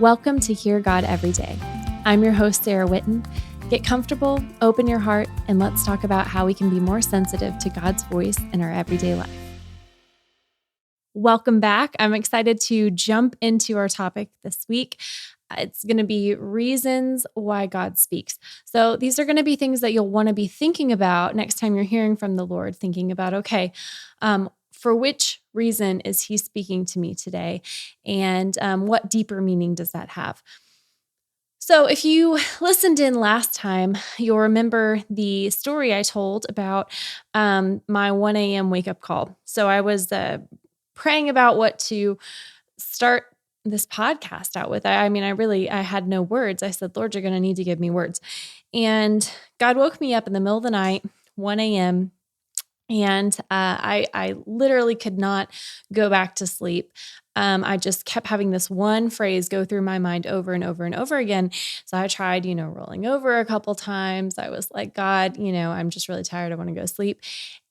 Welcome to Hear God Every Day. I'm your host, Sarah Whitten. Get comfortable, open your heart, and let's talk about how we can be more sensitive to God's voice in our everyday life. Welcome back. I'm excited to jump into our topic this week. It's going to be reasons why God speaks. So these are going to be things that you'll want to be thinking about next time you're hearing from the Lord, thinking about, for which reason is he speaking to me today? And what deeper meaning does that have? So if you listened in last time, you'll remember the story I told about my 1 a.m. wake-up call. So I was praying about what to start this podcast out with. I had no words. I said, Lord, you're going to need to give me words. And God woke me up in the middle of the night, 1 a.m., and I literally could not go back to sleep. I just kept having this one phrase go through my mind over and over and over again. So I tried, rolling over a couple times. I was like, God, I'm just really tired. I want to go to sleep.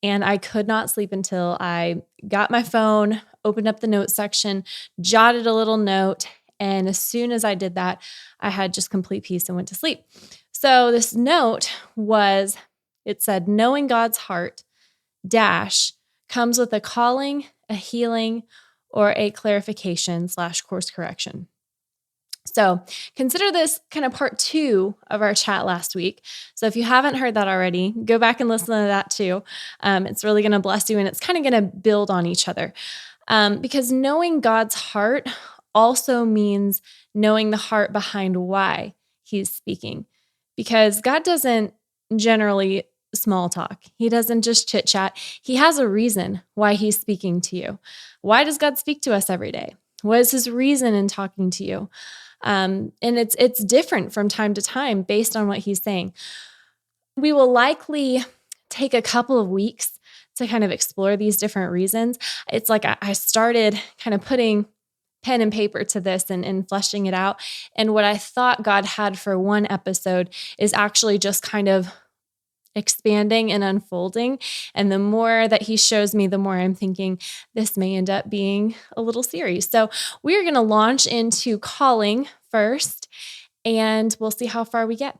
And I could not sleep until I got my phone, opened up the notes section, jotted a little note. And as soon as I did that, I had just complete peace and went to sleep. So this note it said, knowing God's heart comes with a calling, a healing, or a clarification / course correction. So consider this kind of part 2 of our chat last week. So if you haven't heard that already, go back and listen to that too. It's really going to bless you, and it's kind of going to build on each other. Because knowing God's heart also means knowing the heart behind why he's speaking. Because God doesn't generally small talk. He doesn't just chit chat. He has a reason why he's speaking to you. Why does God speak to us every day? What is his reason in talking to you? And it's different from time to time based on what he's saying. We will likely take a couple of weeks to kind of explore these different reasons. It's like I started kind of putting pen and paper to this and fleshing it out. And what I thought God had for one episode is actually just kind of expanding and unfolding. And the more that he shows me, the more I'm thinking this may end up being a little series. So we're going to launch into calling first, and we'll see how far we get.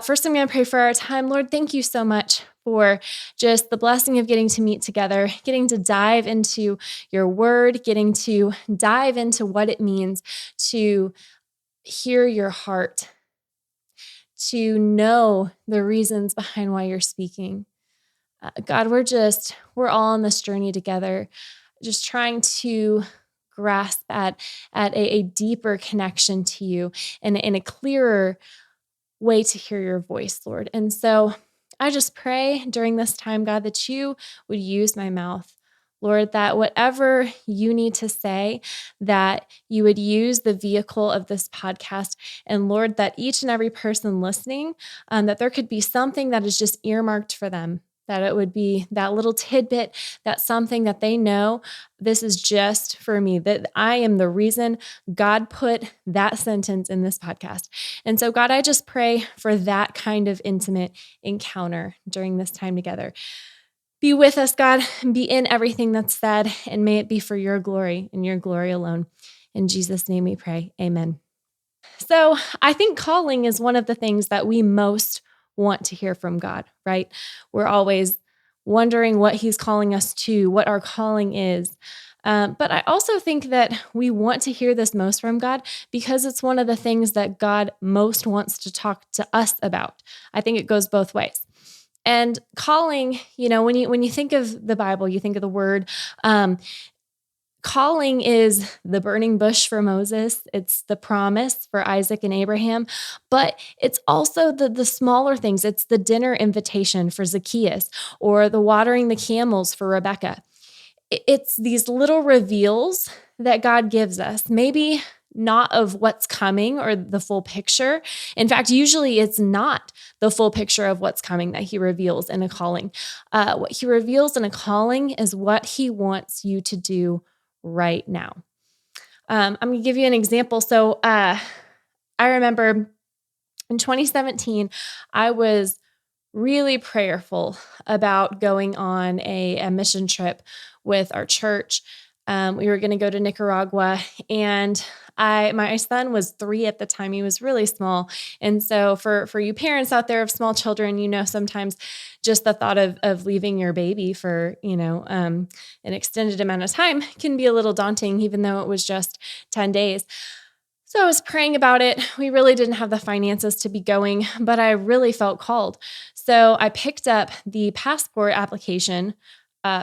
First, I'm going to pray for our time. Lord, thank you so much for just the blessing of getting to meet together, getting to dive into your word, getting to dive into what it means to hear your heart, to know the reasons behind why you're speaking. God, we're all on this journey together, just trying to grasp at a deeper connection to you and in a clearer way to hear your voice, Lord. And so I just pray during this time, God, that you would use my mouth. Lord, that whatever you need to say, that you would use the vehicle of this podcast. And Lord, that each and every person listening, that there could be something that is just earmarked for them, that it would be that little tidbit, that something that they know, this is just for me, that I am the reason God put that sentence in this podcast. And so God, I just pray for that kind of intimate encounter during this time together. Be with us, God, and be in everything that's said, and may it be for your glory and your glory alone. In Jesus' name we pray, amen. So I think calling is one of the things that we most want to hear from God, right? We're always wondering what he's calling us to, what our calling is. But I also think that we want to hear this most from God because it's one of the things that God most wants to talk to us about. I think it goes both ways. And calling, when you think of the Bible, you think of the word, calling is the burning bush for Moses. It's the promise for Isaac and Abraham, but it's also the smaller things. It's the dinner invitation for Zacchaeus or the watering the camels for Rebecca. It's these little reveals that God gives us. Maybe not of what's coming or the full picture. In fact, usually it's not the full picture of what's coming that he reveals in a calling. What he reveals in a calling is what he wants you to do right now. I'm going to give you an example. So I remember in 2017, I was really prayerful about going on a mission trip with our church. We were going to go to Nicaragua, and my son was 3 at the time. He was really small. And so for you parents out there of small children, sometimes just the thought of leaving your baby for, an extended amount of time can be a little daunting, even though it was just 10 days. So I was praying about it. We really didn't have the finances to be going, but I really felt called. So I picked up the passport application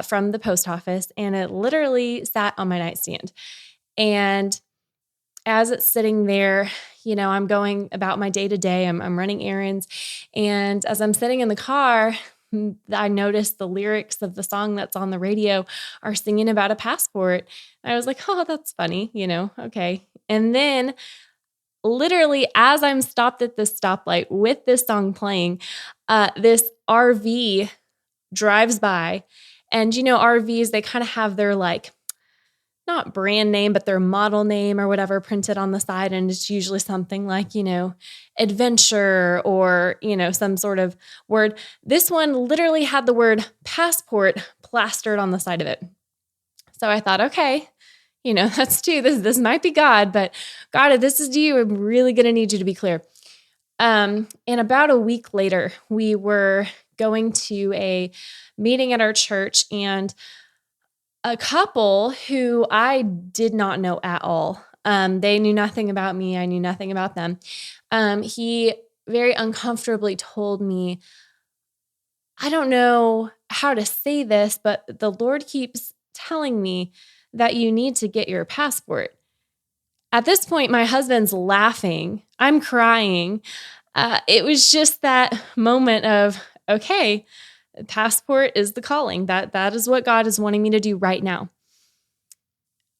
from the post office, and it literally sat on my nightstand. And as it's sitting there, I'm going about my day to day. I'm running errands. And as I'm sitting in the car, I noticed the lyrics of the song that's on the radio are singing about a passport. I was like, oh, that's funny, okay. And then literally as I'm stopped at this stoplight with this song playing, this RV drives by. And, RVs, they kind of have their not brand name, but their model name or whatever printed on the side. And it's usually something like, adventure or, some sort of word. This one literally had the word passport plastered on the side of it. So I thought, okay, that's too, this might be God, but God, if this is you, I'm really going to need you to be clear. And about a week later, we were going to a meeting at our church, and a couple who I did not know at all. They knew nothing about me. I knew nothing about them. He very uncomfortably told me, I don't know how to say this, but the Lord keeps telling me that you need to get your passport. At this point, my husband's laughing. I'm crying. It was just that moment of, okay, passport is the calling. That is what God is wanting me to do right now.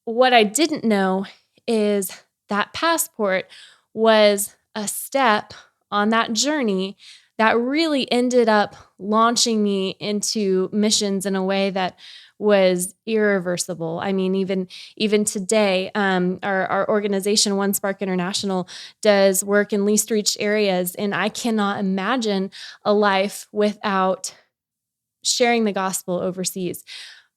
What I didn't know is that passport was a step on that journey that really ended up launching me into missions in a way that was irreversible. I mean, even today, our organization, One Spark International, does work in least reached areas, and I cannot imagine a life without sharing the gospel overseas.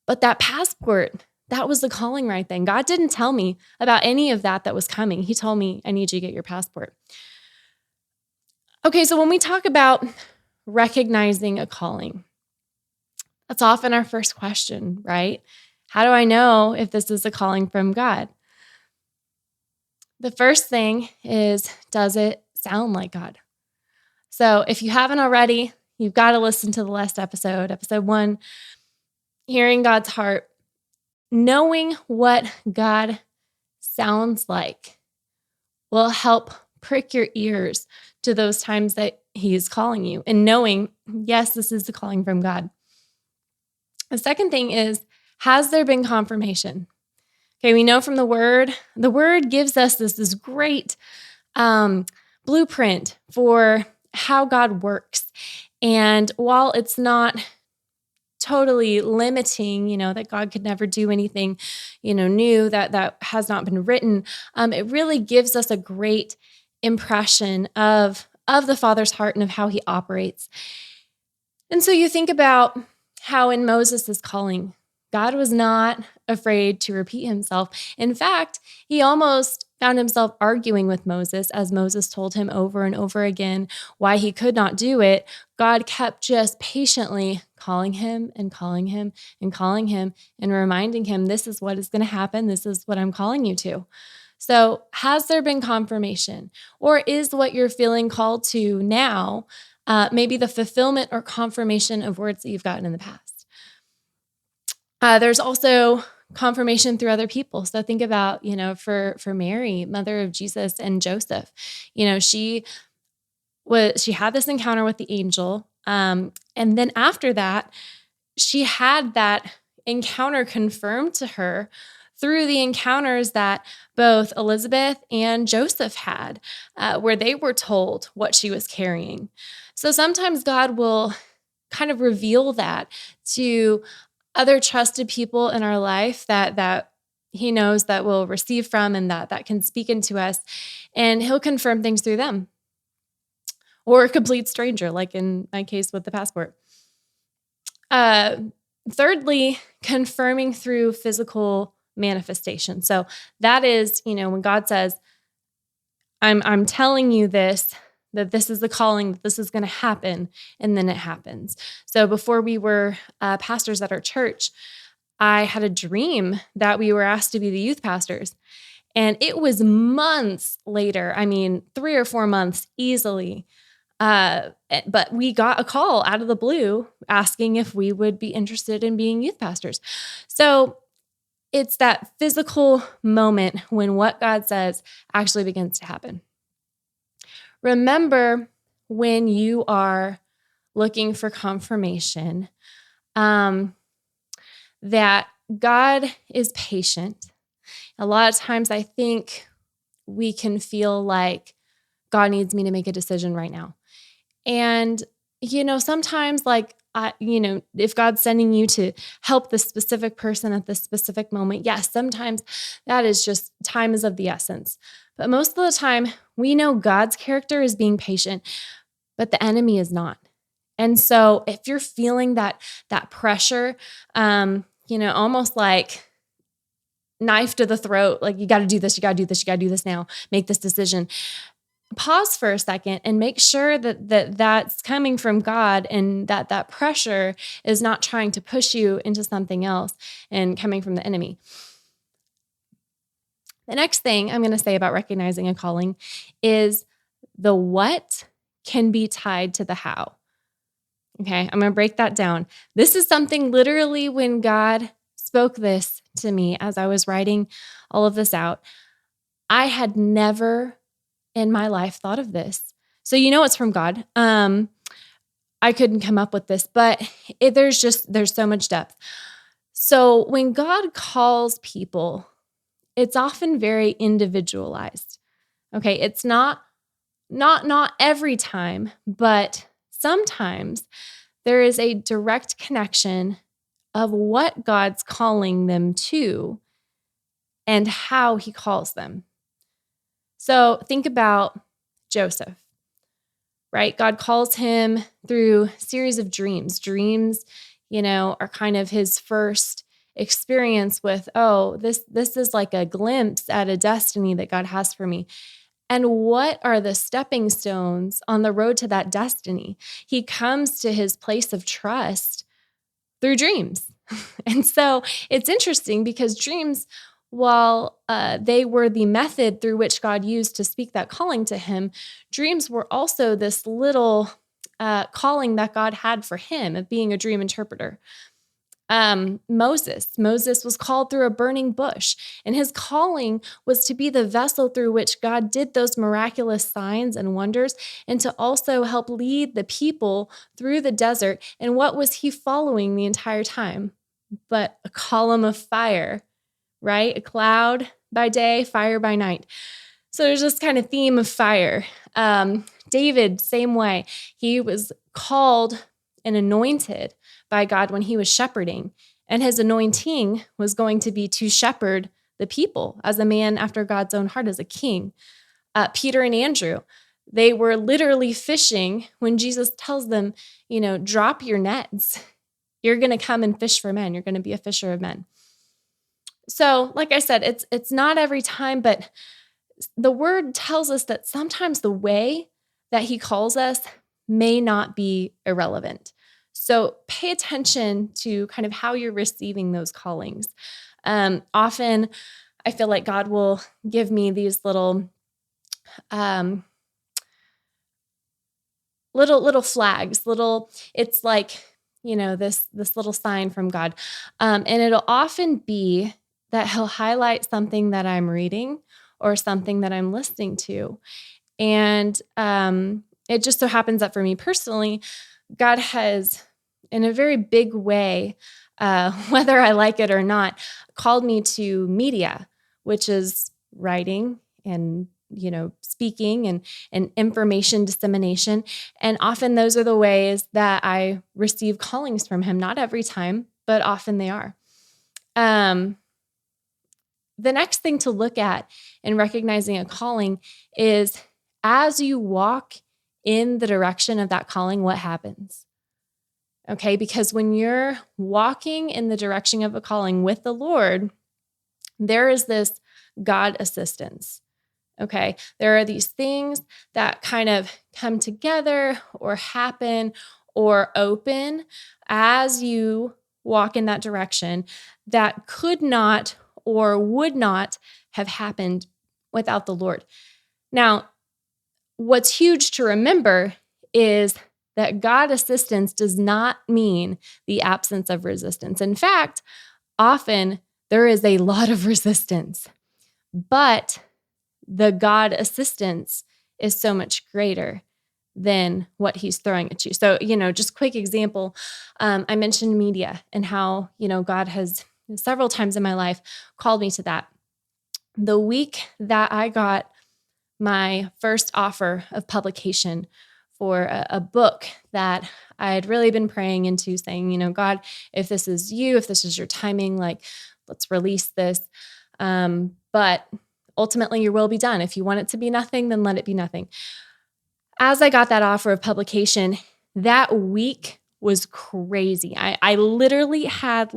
But that passport, that was the calling right then. God didn't tell me about any of that was coming. He told me, I need you to get your passport. Okay, so when we talk about recognizing a calling, that's often our first question, right? How do I know if this is a calling from God? The first thing is, does it sound like God? So if you haven't already, you've got to listen to the last episode 1, hearing God's heart. Knowing what God sounds like will help prick your ears to those times that He's calling you, and knowing, yes, this is the calling from God. The second thing is, has there been confirmation? Okay, we know from the Word gives us this great blueprint for how God works. And while it's not totally limiting, that God could never do anything, new that has not been written, it really gives us a great impression of the Father's heart and of how He operates. And so you think about how in Moses' calling, God was not afraid to repeat Himself. In fact, He almost found Himself arguing with Moses as Moses told him over and over again why he could not do it. God kept just patiently calling him and calling him and calling him and reminding him, this is what is going to happen. This is what I'm calling you to. So has there been confirmation, or is what you're feeling called to now maybe the fulfillment or confirmation of words that you've gotten in the past? There's also confirmation through other people. So think about, for Mary, mother of Jesus, and Joseph. She had this encounter with the angel. And then after that, she had that encounter confirmed to her through the encounters that both Elizabeth and Joseph had, where they were told what she was carrying. So sometimes God will kind of reveal that to other trusted people in our life that He knows that we'll receive from and that can speak into us, and He'll confirm things through them. Or a complete stranger, like in my case with the passport. Thirdly, confirming through physical manifestation. So that is, when God says, I'm telling you this, that this is the calling, that this is going to happen, and then it happens. So before we were pastors at our church, I had a dream that we were asked to be the youth pastors. And it was months later, 3 or 4 months easily. But we got a call out of the blue asking if we would be interested in being youth pastors. So it's that physical moment when what God says actually begins to happen. Remember, when you are looking for confirmation, that God is patient. A lot of times I think we can feel like God needs me to make a decision right now. And, sometimes if God's sending you to help this specific person at this specific moment, yes, sometimes that is just time is of the essence. But most of the time, we know God's character is being patient, but the enemy is not. And so if you're feeling that pressure, almost like knife to the throat, like you got to do this, you got to do this, you got to do this now, make this decision. Pause for a second and make sure that that's coming from God and that pressure is not trying to push you into something else and coming from the enemy. The next thing I'm going to say about recognizing a calling is the what can be tied to the how. Okay, I'm going to break that down. This is something literally when God spoke this to me as I was writing all of this out, I had never in my life thought of this. So it's from God. I couldn't come up with this, but there's so much depth. So when God calls people, it's often very individualized. Okay, it's not every time, but sometimes there is a direct connection of what God's calling them to and how he calls them. So think about Joseph, right? God calls him through a series of dreams. Dreams, are kind of his first experience with, this is like a glimpse at a destiny that God has for me. And what are the stepping stones on the road to that destiny? He comes to his place of trust through dreams. And so it's interesting because dreams, while they were the method through which God used to speak that calling to him, dreams were also this little calling that God had for him of being a dream interpreter. Moses was called through a burning bush, and his calling was to be the vessel through which God did those miraculous signs and wonders, and to also help lead the people through the desert. And what was he following the entire time? But a column of fire, right? A cloud by day, fire by night. So there's this kind of theme of fire. David, same way. He was called and anointed by God when he was shepherding. And his anointing was going to be to shepherd the people as a man after God's own heart, as a king. Peter and Andrew, they were literally fishing when Jesus tells them, drop your nets. You're going to come and fish for men. You're going to be a fisher of men. So, like I said, it's not every time, but the word tells us that sometimes the way that he calls us may not be irrelevant. So pay attention to kind of how you're receiving those callings. Often I feel like God will give me these little flags, it's like, this little sign from God. And it'll often be that he'll highlight something that I'm reading or something that I'm listening to. And it just so happens that for me personally, God has, in a very big way, whether I like it or not, called me to media, which is writing and, speaking and information dissemination. And often those are the ways that I receive callings from him. Not every time, but often they are. The next thing to look at in recognizing a calling is as you walk in the direction of that calling, what happens? Okay, because when you're walking in the direction of a calling with the Lord, there is this God assistance. Okay. There are these things that kind of come together or happen or open as you walk in that direction that could not or would not have happened without the Lord. Now, what's huge to remember is that God assistance does not mean the absence of resistance. In fact, often there is a lot of resistance, but the God assistance is so much greater than what he's throwing at you. So, just quick example. I mentioned media and how, God has several times in my life called me to that. The week that I got my first offer of publication for a book that I had really been praying into, saying, God, if this is you, if this is your timing, let's release this. But ultimately, your will be done. If you want it to be nothing, then let it be nothing. As I got that offer of publication, that week was crazy. I literally had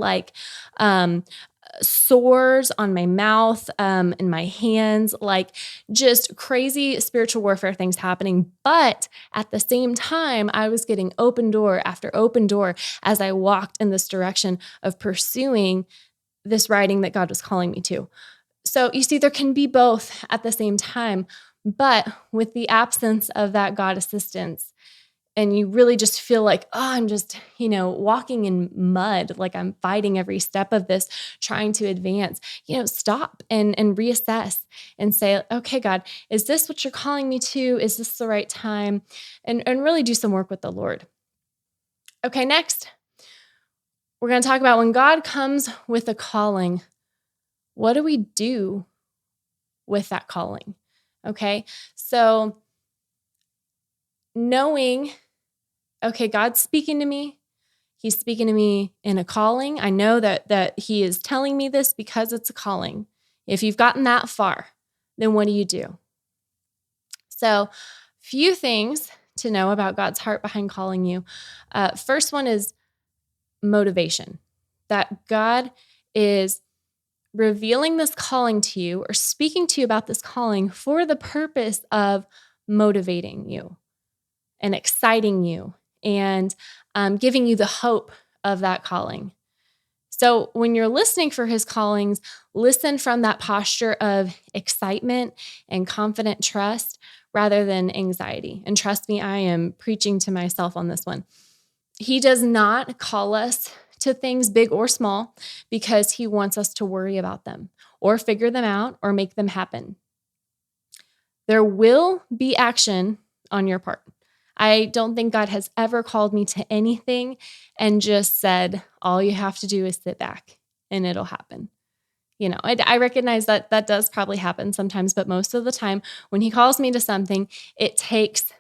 sores on my mouth and my hands, just crazy spiritual warfare things happening. But at the same time, I was getting open door after open door as I walked in this direction of pursuing this writing that God was calling me to. So you see, there can be both at the same time, but with the absence of that God assistance, and you really just feel like, I'm just, walking in mud, like I'm fighting every step of this, trying to advance, stop and reassess and say, okay, God, is this what you're calling me to? Is this the right time? And really do some work with the Lord. Okay, next, we're going to talk about when God comes with a calling, what do we do with that calling? Okay, so knowing, okay, God's speaking to me. He's speaking to me in a calling. I know that he is telling me this because it's a calling. If you've gotten that far, then what do you do? So, few things to know about God's heart behind calling you. First one is motivation, that God is revealing this calling to you or speaking to you about this calling for the purpose of motivating you and exciting you and giving you the hope of that calling. So when you're listening for his callings, listen from that posture of excitement and confident trust rather than anxiety. And trust me, I am preaching to myself on this one. He does not call us to things big or small because he wants us to worry about them or figure them out or make them happen. There will be action on your part. I don't think God has ever called me to anything and just said, all you have to do is sit back and it'll happen. I recognize that does probably happen sometimes, but most of the time when he calls me to something, it takes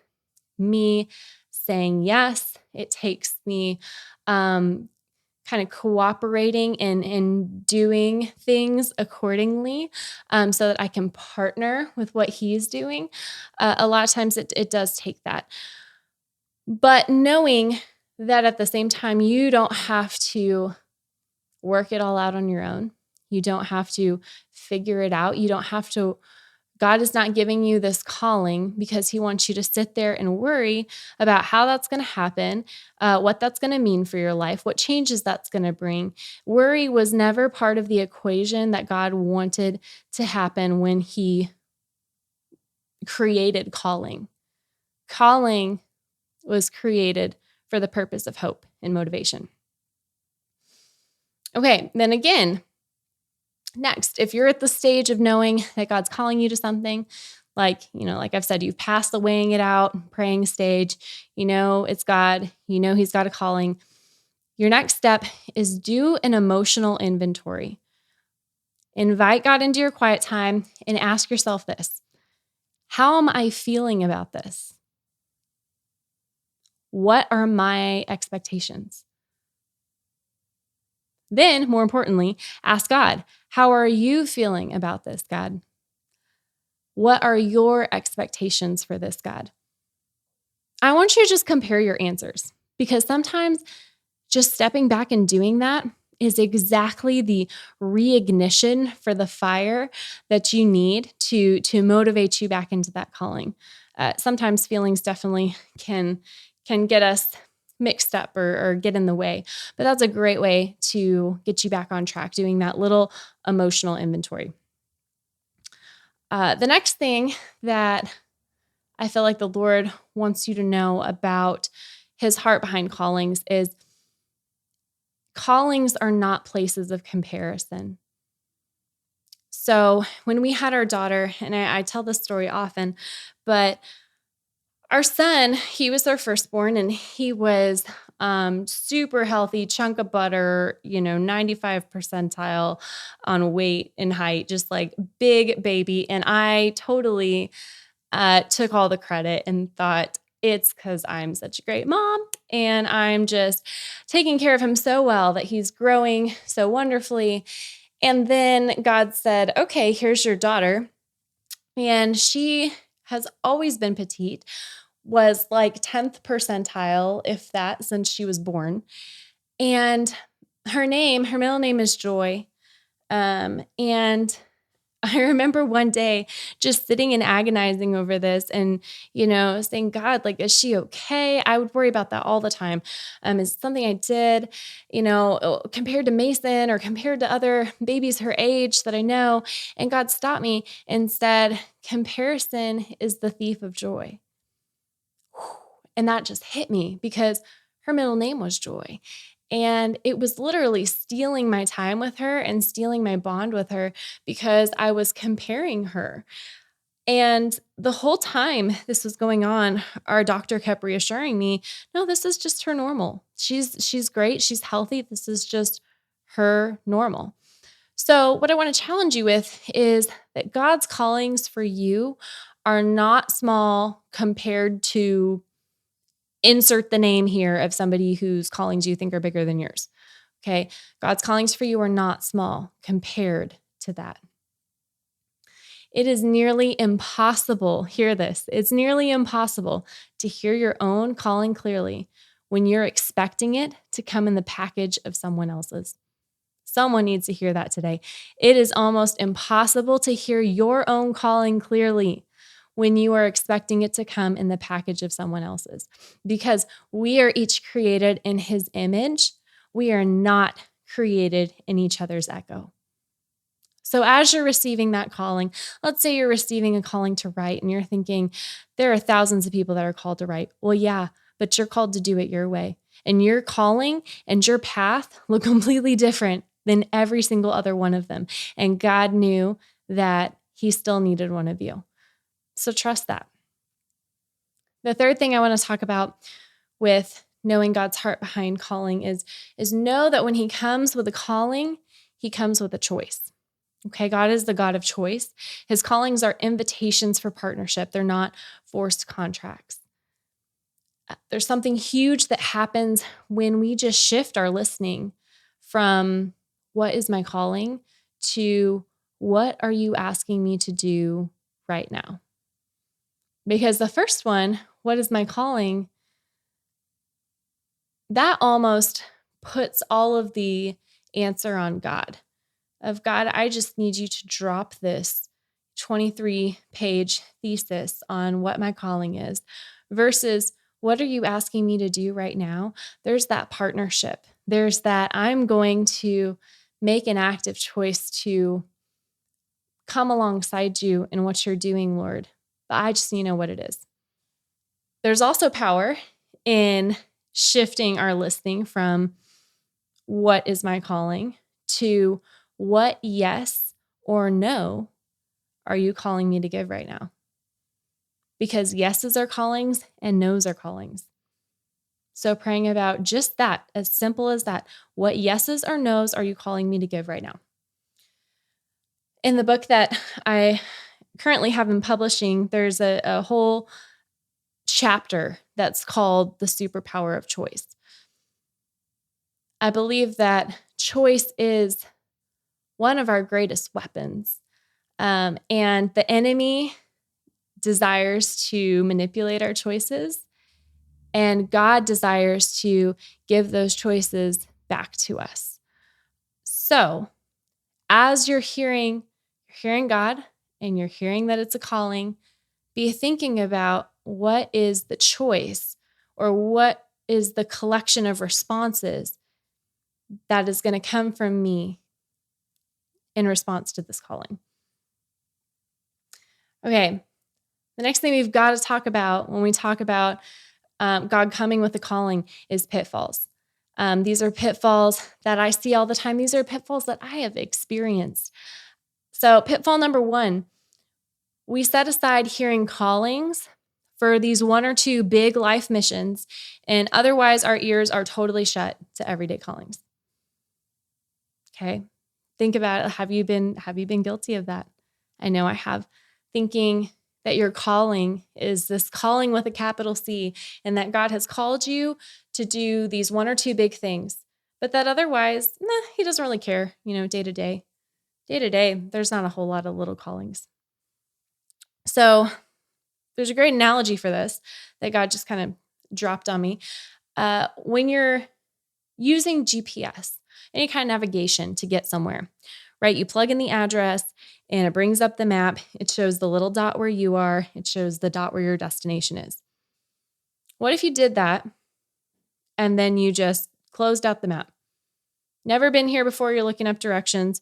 me saying yes. It takes me kind of cooperating and doing things accordingly so that I can partner with what he's doing. A lot of times it does take that. But knowing that at the same time, you don't have to work it all out on your own. You don't have to figure it out. You don't have to, God is not giving you this calling because he wants you to sit there and worry about how that's going to happen, what that's going to mean for your life, what changes that's going to bring. Worry was never part of the equation that God wanted to happen when he created calling. Calling was created for the purpose of hope and motivation. Okay, then again, next, if you're at the stage of knowing that God's calling you to something, like I've said, you've passed the weighing it out, praying stage, it's God, he's got a calling. Your next step is do an emotional inventory. Invite God into your quiet time and ask yourself this: how am I feeling about this? What are my expectations? Then, more importantly, ask God, how are you feeling about this, God? What are your expectations for this, God? I want you to just compare your answers, because sometimes just stepping back and doing that is exactly the reignition for the fire that you need to motivate you back into that calling. Sometimes feelings definitely can get us mixed up or get in the way, but that's a great way to get you back on track, doing that little emotional inventory. The next thing that I feel like the Lord wants you to know about his heart behind callings is callings are not places of comparison. So when we had our daughter, and I tell this story often, but our son, he was our firstborn, and he was super healthy, chunk of butter, 95 percentile on weight and height, just like big baby. And I totally took all the credit and thought it's because I'm such a great mom and I'm just taking care of him so well that he's growing so wonderfully. And then God said, okay, here's your daughter. And she has always been petite, was like 10th percentile, if that, since she was born. And her middle name is Joy. And I remember one day just sitting and agonizing over this and, saying, God, like, is she okay? I would worry about that all the time. Is it something I did, compared to Mason or compared to other babies her age that I know? And God stopped me and said, comparison is the thief of joy. And that just hit me because her middle name was Joy. And it was literally stealing my time with her and stealing my bond with her because I was comparing her. And the whole time this was going on, our doctor kept reassuring me, no, this is just her normal. She's great. She's healthy. This is just her normal. So what I want to challenge you with is that God's callings for you are not small compared to insert the name here of somebody whose callings you think are bigger than yours. Okay. God's callings for you are not small compared to that. It is nearly impossible, hear this, it's nearly impossible to hear your own calling clearly when you're expecting it to come in the package of someone else's. Someone needs to hear that today. It is almost impossible to hear your own calling clearly when you are expecting it to come in the package of someone else's, because we are each created in his image. We are not created in each other's echo. So as you're receiving that calling, let's say you're receiving a calling to write and you're thinking, there are thousands of people that are called to write. Well, yeah, but you're called to do it your way. And your calling and your path look completely different than every single other one of them. And God knew that he still needed one of you. So trust that. The third thing I want to talk about with knowing God's heart behind calling is know that when he comes with a calling, he comes with a choice. Okay, God is the God of choice. His callings are invitations for partnership. They're not forced contracts. There's something huge that happens when we just shift our listening from what is my calling to what are you asking me to do right now? Because the first one, what is my calling? That almost puts all of the answer on God. Of God, I just need you to drop this 23-page thesis on what my calling is versus what are you asking me to do right now? There's that partnership. There's that I'm going to make an active choice to come alongside you in what you're doing, Lord. But I just need to know what it is. There's also power in shifting our listening from what is my calling to what yes or no are you calling me to give right now? Because yeses are callings and nos are callings. So praying about just that, as simple as that. What yeses or nos are you calling me to give right now? In the book that I currently have in publishing, there's a whole chapter that's called The Superpower of Choice. I believe that choice is one of our greatest weapons. And the enemy desires to manipulate our choices, and God desires to give those choices back to us. So as you're hearing God and you're hearing that it's a calling, be thinking about what is the choice or what is the collection of responses that is going to come from me in response to this calling. Okay, the next thing we've got to talk about when we talk about God coming with a calling is pitfalls. These are pitfalls that I see all the time. These are pitfalls that I have experienced. So pitfall number 1, we set aside hearing callings for these 1 or 2 big life missions, and otherwise our ears are totally shut to everyday callings. Okay. Think about it. Have you been guilty of that? I know I have. Thinking that your calling is this calling with a capital C, and that God has called you to do these 1 or 2 big things, but that otherwise, he doesn't really care, day to day. Day to day, there's not a whole lot of little callings. So there's a great analogy for this that God just kind of dropped on me. When you're using GPS, any kind of navigation to get somewhere, right? You plug in the address and it brings up the map. It shows the little dot where you are. It shows the dot where your destination is. What if you did that and then you just closed out the map? Never been here before, you're looking up directions.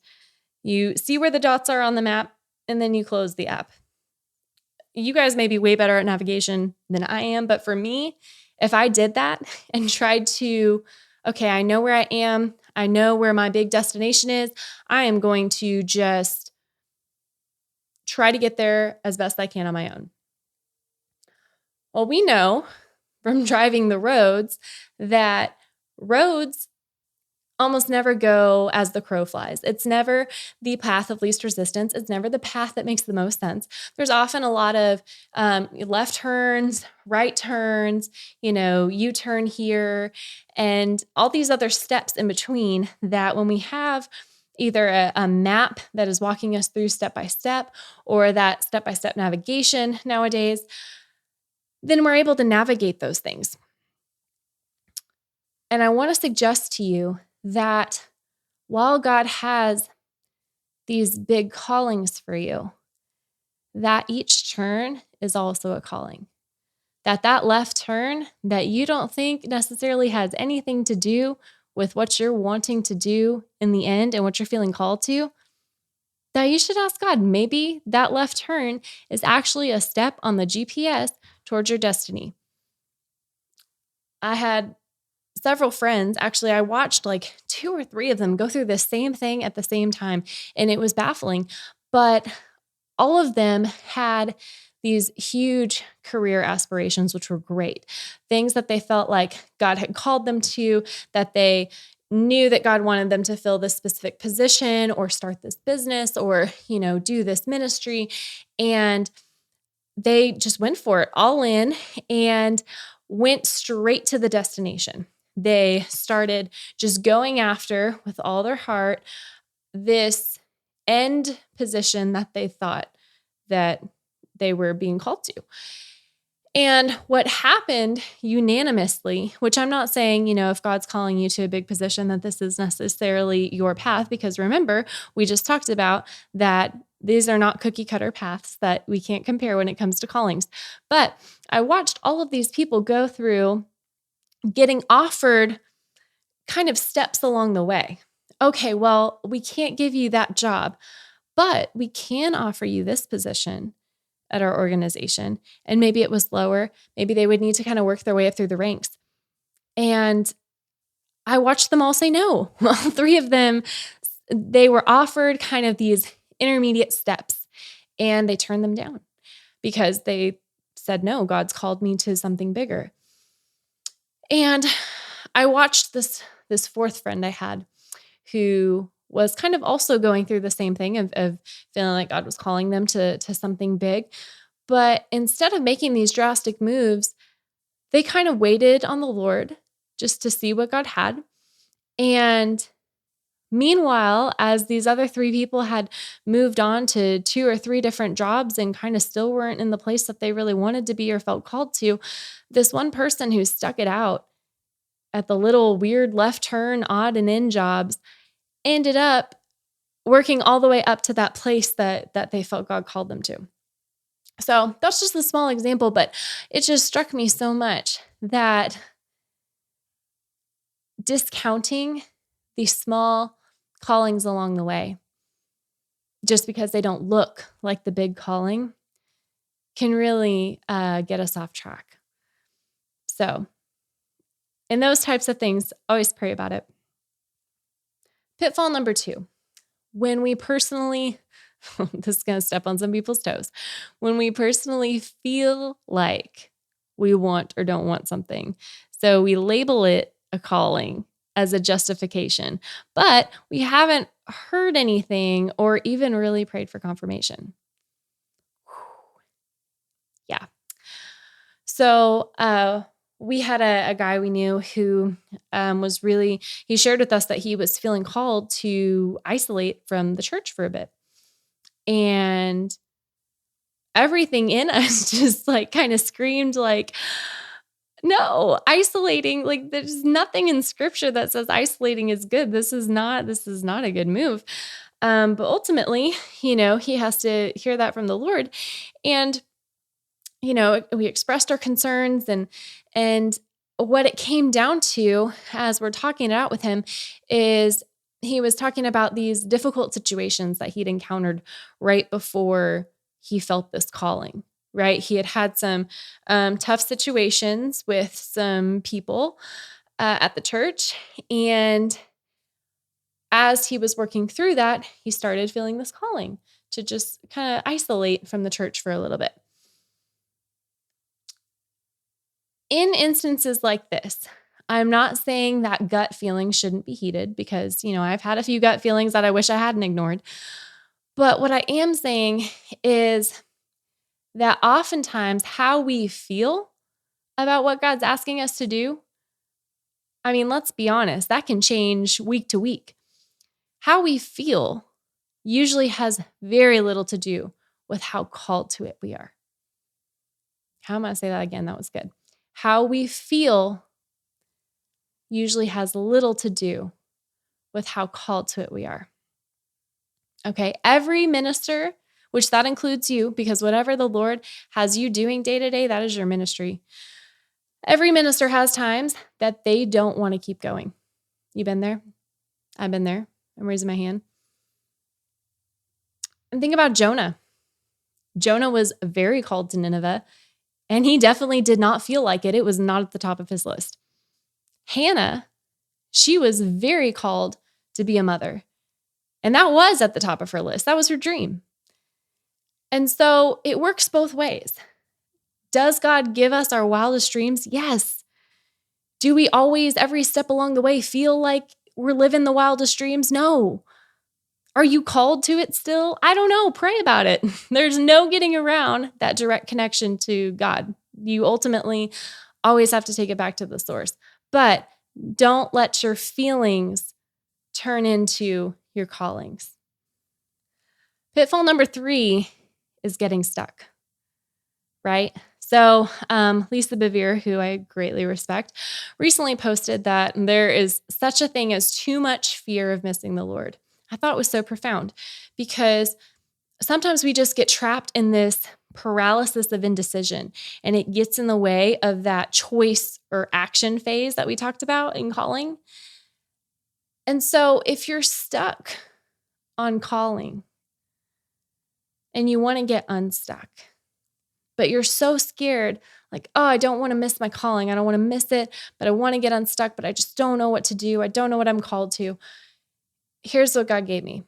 You see where the dots are on the map and then you close the app. You guys may be way better at navigation than I am, but for me, if I did that and tried to, okay, I know where I am, I know where my big destination is, I am going to just try to get there as best I can on my own. Well, we know from driving the roads that roads almost never go as the crow flies. It's never the path of least resistance. It's never the path that makes the most sense. There's often a lot of left turns, right turns, U-turn here, and all these other steps in between that when we have either a map that is walking us through step by step or that step-by-step navigation nowadays, then we're able to navigate those things. And I want to suggest to you that while God has these big callings for you, that each turn is also a calling. That left turn that you don't think necessarily has anything to do with what you're wanting to do in the end and what you're feeling called to, that you should ask God, maybe that left turn is actually a step on the GPS towards your destiny. I had several friends, actually, I watched like 2 or 3 of them go through the same thing at the same time, and it was baffling. But all of them had these huge career aspirations, which were great. Things that they felt like God had called them to, that they knew that God wanted them to fill this specific position or start this business or, do this ministry. And they just went for it all in and went straight to the destination. They started just going after with all their heart this end position that they thought that they were being called to. And what happened unanimously, which I'm not saying, if God's calling you to a big position, that this is necessarily your path, because remember, we just talked about that these are not cookie cutter paths that we can't compare when it comes to callings. But I watched all of these people go through getting offered kind of steps along the way. Okay, well, we can't give you that job, but we can offer you this position at our organization. And maybe it was lower. Maybe they would need to kind of work their way up through the ranks. And I watched them all say no. Well, 3 of them, they were offered kind of these intermediate steps and they turned them down because they said, no, God's called me to something bigger. And I watched this 4th friend I had who was kind of also going through the same thing of feeling like God was calling them to something big. But instead of making these drastic moves, they kind of waited on the Lord just to see what God had. And meanwhile, as these other 3 people had moved on to 2 or 3 different jobs and kind of still weren't in the place that they really wanted to be or felt called to, this one person who stuck it out at the little weird left turn, odd and end jobs, ended up working all the way up to that place that they felt God called them to. So that's just a small example, but it just struck me so much that discounting these small callings along the way, just because they don't look like the big calling, can really get us off track. So in those types of things, always pray about it. Pitfall number 2, when we personally, this is going to step on some people's toes, when we personally feel like we want or don't want something. So we label it a calling as a justification, but we haven't heard anything or even really prayed for confirmation. Yeah. So we had a guy we knew who he shared with us that he was feeling called to isolate from the church for a bit. And everything in us just like kind of screamed like, no, isolating, like there's nothing in scripture that says isolating is good. This is not a good move. But ultimately, he has to hear that from the Lord. And we expressed our concerns and what it came down to as we're talking it out with him is he was talking about these difficult situations that he'd encountered right before he felt this calling, right? He had some tough situations with some people at the church. And as he was working through that, he started feeling this calling to just kind of isolate from the church for a little bit. In instances like this, I'm not saying that gut feelings shouldn't be heeded because, I've had a few gut feelings that I wish I hadn't ignored. But what I am saying is that oftentimes how we feel about what God's asking us to do, let's be honest, that can change week to week. How we feel usually has very little to do with how called to it we are. How am I going to say that again? That was good. How we feel usually has little to do with how called to it we are. Okay, every minister, which that includes you, because whatever the Lord has you doing day to day, that is your ministry. Every minister has times that they don't want to keep going. You been there? I've been there. I'm raising my hand. And think about Jonah. Jonah was very called to Nineveh, and he definitely did not feel like it. It was not at the top of his list. Hannah, she was very called to be a mother. And that was at the top of her list. That was her dream. And so it works both ways. Does God give us our wildest dreams? Yes. Do we always, every step along the way, feel like we're living the wildest dreams? No. Are you called to it still? I don't know. Pray about it. There's no getting around that direct connection to God. You ultimately always have to take it back to the source. But don't let your feelings turn into your callings. Pitfall number 3 is getting stuck, right? So Lisa Bevere, who I greatly respect, recently posted that there is such a thing as too much fear of missing the Lord. I thought it was so profound because sometimes we just get trapped in this paralysis of indecision, and it gets in the way of that choice or action phase that we talked about in calling. And so if you're stuck on calling and you want to get unstuck, but you're so scared, like, oh, I don't want to miss my calling. I don't want to miss it, but I want to get unstuck, but I just don't know what to do. I don't know what I'm called to. Here's what God gave me.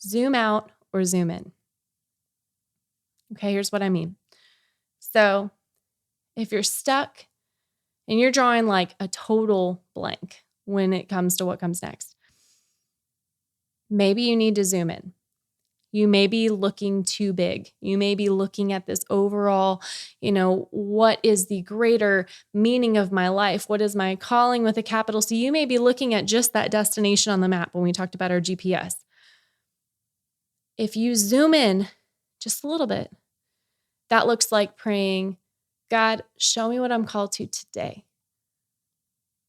Zoom out or zoom in. Okay, here's what I mean. So if you're stuck and you're drawing like a total blank when it comes to what comes next, maybe you need to zoom in. You may be looking too big. You may be looking at this overall, what is the greater meaning of my life? What is my calling with a capital C? You may be looking at just that destination on the map when we talked about our GPS. If you zoom in just a little bit, that looks like praying, God, show me what I'm called to today.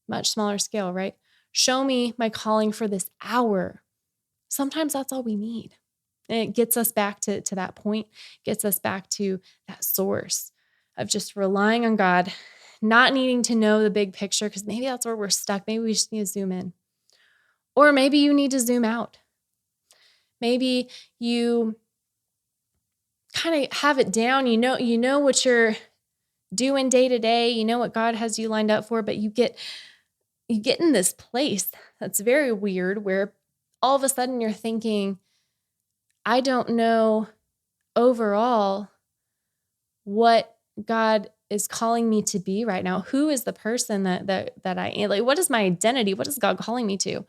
Much smaller scale, right? Show me my calling for this hour. Sometimes that's all we need. And it gets us back to that point, gets us back to that source of just relying on God, not needing to know the big picture, because maybe that's where we're stuck. Maybe we just need to zoom in. Or maybe you need to zoom out. Maybe you kind of have it down. You know what you're doing day to day. You know what God has you lined up for, but you get in this place that's very weird where all of a sudden you're thinking, I don't know overall what God is calling me to be right now. Who is the person that I am? Like, what is my identity? What is God calling me to?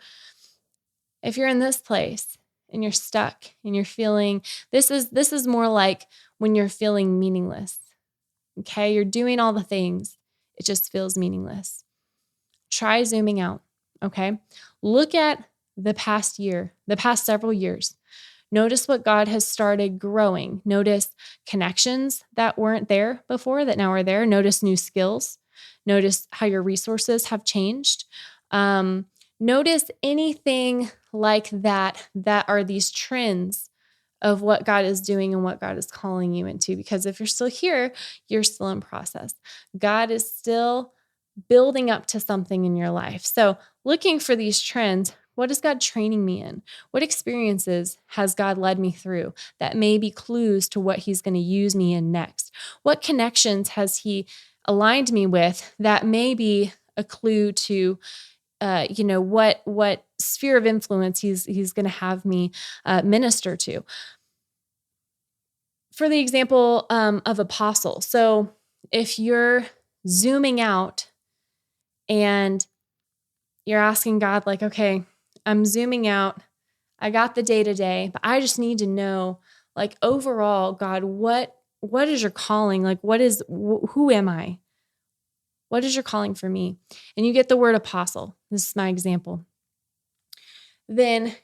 If you're in this place and you're stuck and you're feeling, this is more like when you're feeling meaningless. Okay, you're doing all the things. It just feels meaningless. Try zooming out, okay? Look at the past year, the past several years. Notice what God has started growing. Notice connections that weren't there before that now are there. Notice new skills. Notice how your resources have changed. Notice anything like that are these trends of what God is doing and what God is calling you into. Because if you're still here, you're still in process. God is still building up to something in your life. So looking for these trends, what is God training me in? What experiences has God led me through that may be clues to what he's going to use me in next? What connections has he aligned me with that may be a clue to what sphere of influence he's going to have me minister to. For the example of apostle, so if you're zooming out and you're asking God, like, okay, I'm zooming out, I got the day-to-day, but I just need to know, like, overall, God, what is your calling? Like, who am I? What is your calling for me? And you get the word apostle. This is my example. Then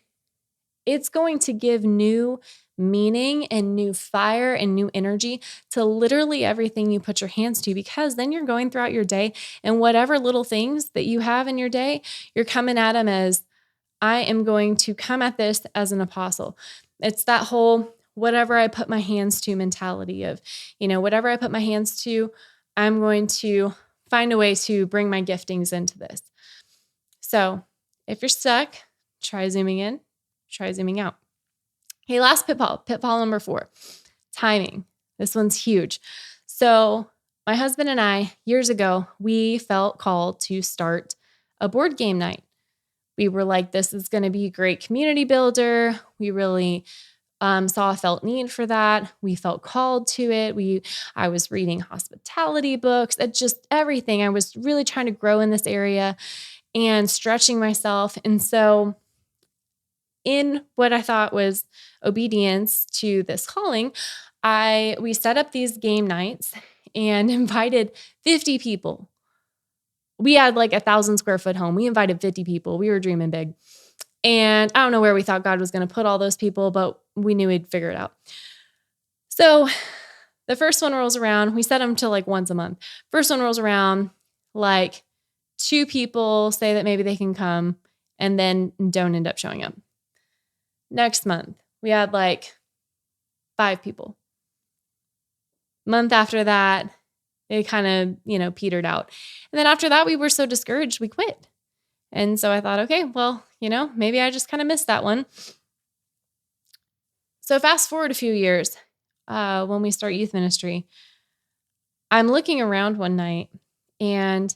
it's going to give new meaning and new fire and new energy to literally everything you put your hands to, because then you're going throughout your day and whatever little things that you have in your day, you're coming at them as, I am going to come at this as an apostle. It's that whole whatever I put my hands to mentality of, whatever I put my hands to, I'm going to find a way to bring my giftings into this. So if you're stuck, try zooming in, try zooming out. Okay, last pitfall number 4, timing. This one's huge. So my husband and I, years ago, we felt called to start a board game night. We were like, this is going to be a great community builder. We really saw a felt need for that. We felt called to it. I was reading hospitality books, just everything. I was really trying to grow in this area and stretching myself. And so in what I thought was obedience to this calling, we set up these game nights and invited 50 people. We had like 1,000 square foot home. We invited 50 people. We were dreaming big. And I don't know where we thought God was going to put all those people, but we knew we'd figure it out. So the first one rolls around. We set them to like once a month. First one rolls around, like 2 people say that maybe they can come and then don't end up showing up. Next month, we had like 5 people. Month after that, it kind of, petered out. And then after that, we were so discouraged, we quit. And so I thought, okay, well, maybe I just kind of missed that one. So fast forward a few years, when we start youth ministry, I'm looking around one night and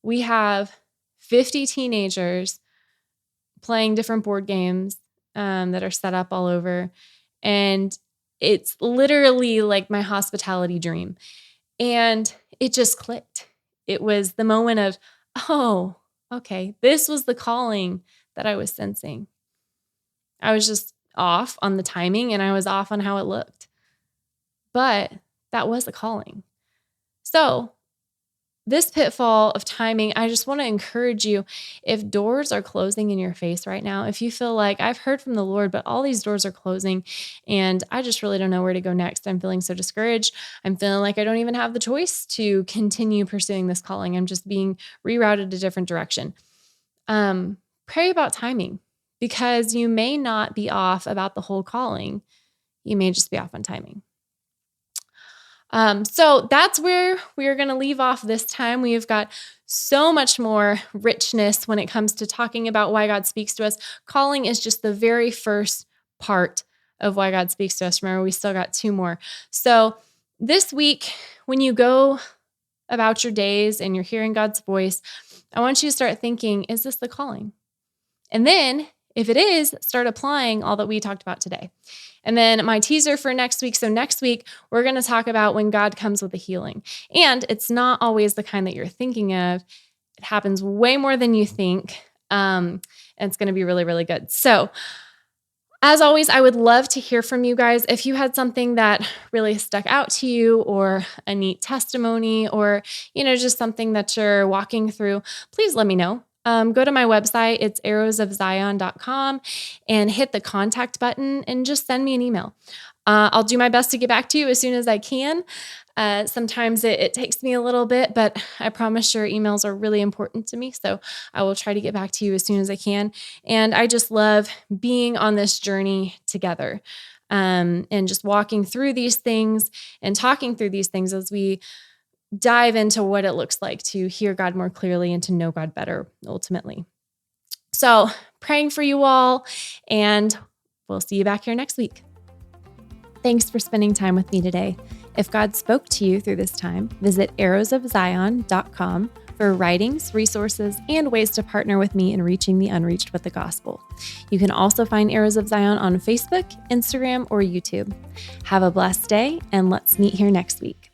we have 50 teenagers playing different board games that are set up all over. And it's literally like my hospitality dream. And it just clicked. It was the moment of, oh, okay, this was the calling that I was sensing. I was just off on the timing and I was off on how it looked. But that was a calling. So this pitfall of timing, I just want to encourage you, if doors are closing in your face right now, if you feel like I've heard from the Lord, but all these doors are closing and I just really don't know where to go next. I'm feeling so discouraged. I'm feeling like I don't even have the choice to continue pursuing this calling. I'm just being rerouted a different direction. Pray about timing, because you may not be off about the whole calling. You may just be off on timing. So that's where we are going to leave off this time. We have got so much more richness when it comes to talking about why God speaks to us. Calling is just the very first part of why God speaks to us. Remember, we still got 2 more. So this week, when you go about your days and you're hearing God's voice, I want you to start thinking, is this the calling? And then if it is, start applying all that we talked about today. And then my teaser for next week. So next week, we're going to talk about when God comes with a healing. And it's not always the kind that you're thinking of. It happens way more than you think. And it's going to be really, really good. So as always, I would love to hear from you guys. If you had something that really stuck out to you, or a neat testimony, or, just something that you're walking through, please let me know. Go to my website. It's arrowsofzion.com, and hit the contact button and just send me an email. I'll do my best to get back to you as soon as I can. Sometimes it takes me a little bit, but I promise your emails are really important to me. So I will try to get back to you as soon as I can. And I just love being on this journey together, and just walking through these things and talking through these things as we dive into what it looks like to hear God more clearly and to know God better ultimately. So praying for you all, and we'll see you back here next week. Thanks for spending time with me today. If God spoke to you through this time, visit arrowsofzion.com for writings, resources, and ways to partner with me in reaching the unreached with the gospel. You can also find Arrows of Zion on Facebook, Instagram, or YouTube. Have a blessed day, and let's meet here next week.